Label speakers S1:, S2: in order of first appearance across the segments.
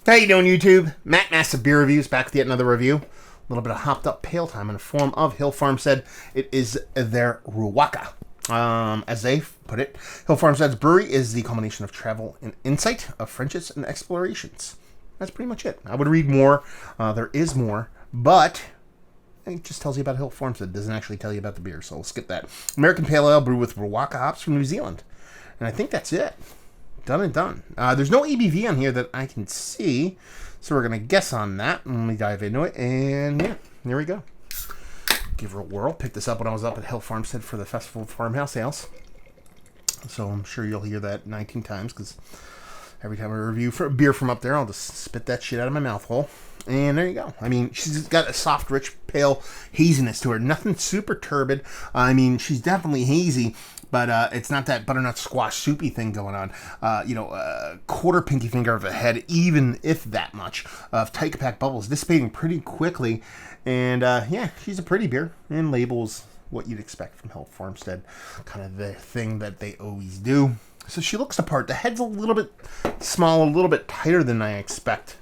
S1: How you doing, YouTube? Matt Massive Beer Reviews back with yet another review. A little bit of hopped up pale time in the form of Hill Farmstead. It is their Riwaka. As they put it, Hill Farmstead's brewery is the culmination of travel and insight, of friendships and explorations. That's pretty much it. I would read more. There is more, but it just tells you about Hill Farmstead. It doesn't actually tell you about the beer, so we'll skip that. American Pale Ale brewed with Riwaka hops from New Zealand. And I think that's it. Done and done. There's no ABV on here that I can see, so we're going to guess on that. Let me dive into it, and yeah, here we go. Give her a whirl. Picked this up when I was up at Hill Farmstead for the Festival of Farmhouse Ales. So I'm sure you'll hear that 19 times, because every time I review for beer from up there, I'll just spit that shit out of my mouth hole. And there you go. I mean, she's got a soft, rich, pale haziness to her. Nothing super turbid. I mean, she's definitely hazy, but it's not that butternut squash soupy thing going on. Quarter pinky finger of a head, even if that much, of tight packed bubbles, dissipating pretty quickly. And yeah, she's a pretty beer, and labels what you'd expect from Hill Farmstead. Kind of the thing that they always do. So she looks the part. The head's a little bit small, a little bit tighter than I expect,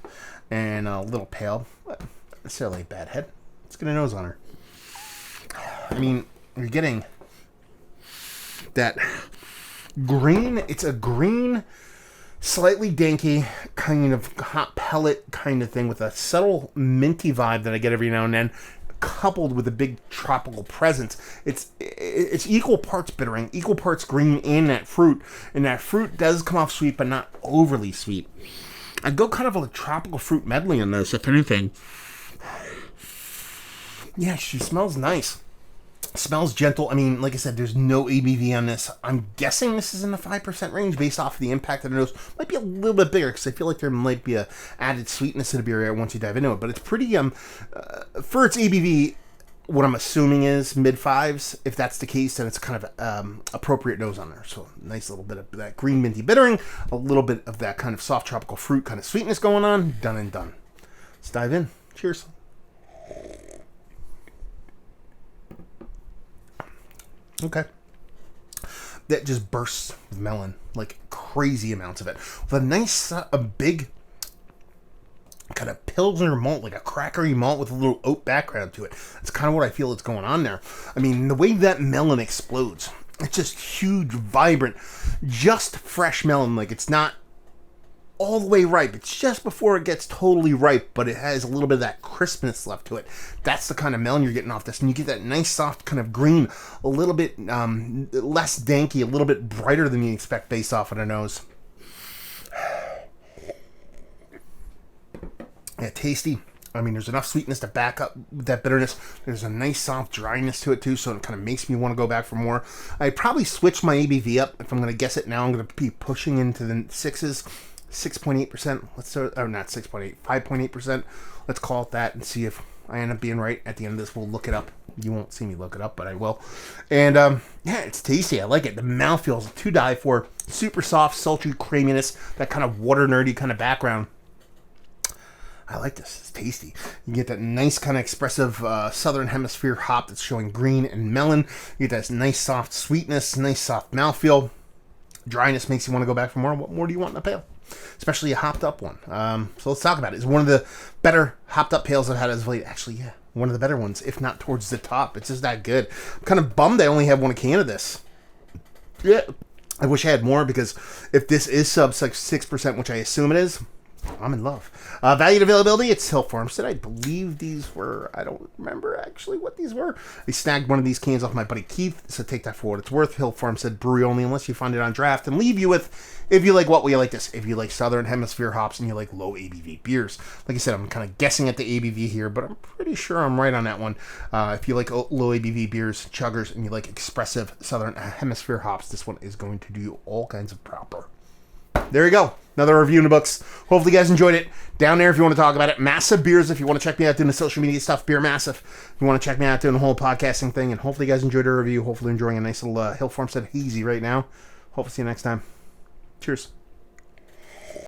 S1: and a little pale, but not necessarily a bad head. Let's get a nose on her. I mean, you're getting that green. It's a green, slightly danky kind of hot pellet kind of thing with a subtle minty vibe that I get every now and then, coupled with a big tropical presence. It's equal parts bittering, equal parts green in that fruit, and that fruit does come off sweet, but not overly sweet. I'd go kind of a tropical fruit medley on this, if anything. Yeah, she smells nice. Smells gentle. I mean, like I said, there's no ABV on this. I'm guessing this is in the 5% range based off of the impact of the nose. Might be a little bit bigger because I feel like there might be a added sweetness to the beer once you dive into it. But it's pretty, for its ABV, what I'm assuming is mid-5s. If that's the case, then it's kind of appropriate nose on there. So nice little bit of that green minty bittering, a little bit of that kind of soft tropical fruit kind of sweetness going on. Done and done. Let's dive in. Cheers. Okay. That just bursts with melon, like crazy amounts of it. With a nice, a big kind of Pilsner malt, like a crackery malt with a little oat background to it. That's kind of what I feel is going on there. I mean, the way that melon explodes, it's just huge, vibrant, just fresh melon. Like, it's not all the way ripe. It's just before it gets totally ripe, but it has a little bit of that crispness left to it. That's the kind of melon you're getting off this. And you get that nice, soft kind of green, a little bit less danky, a little bit brighter than you expect based off of the nose. Yeah, tasty. I mean, there's enough sweetness to back up that bitterness. There's a nice soft dryness to it too, so it kind of makes me want to go back for more. I'd probably switch my ABV up. If I'm going to guess it now, I'm going to be pushing into the 6s. 6.8%. Let's start, or not 6.8, 5.8%. Let's call it that and see if I end up being right at the end of this. We'll look it up. You won't see me look it up, but I will. And yeah, it's tasty. I like it. The mouthfeel's to die for. Super soft, sultry creaminess. That kind of water nerdy kind of background. I like this. It's tasty. You get that nice kind of expressive Southern Hemisphere hop that's showing green and melon. You get that nice soft sweetness, nice soft mouthfeel. Dryness makes you want to go back for more. What more do you want in a pale? Especially a hopped up one. So let's talk about it. It's one of the better hopped up pales I've had as of late. Actually, yeah, one of the better ones, if not towards the top. It's just that good. I'm kind of bummed I only have one can of this. Yeah, I wish I had more, because if this is sub 6%, which I assume it is, I'm in love. Value and availability, it's Hill Farmstead. I believe these were, I don't remember actually what these were. I snagged one of these cans off my buddy Keith, so take that for what it's worth. Hill Farmstead brewery only, unless you find it on draft. And leave you with, if you like what, will you like this? If you like Southern Hemisphere hops and you like low ABV beers. Like I said, I'm kind of guessing at the ABV here, but I'm pretty sure I'm right on that one. If you like low ABV beers, chuggers, and you like expressive Southern Hemisphere hops, this one is going to do all kinds of proper. There you go. Another review in the books. Hopefully you guys enjoyed it. Down there if you want to talk about it. Massive Beers if you want to check me out doing the social media stuff. Beer Massive if you want to check me out doing the whole podcasting thing. And hopefully you guys enjoyed the review. Hopefully enjoying a nice little Hill Farmstead hazy right now. Hopefully see you next time. Cheers.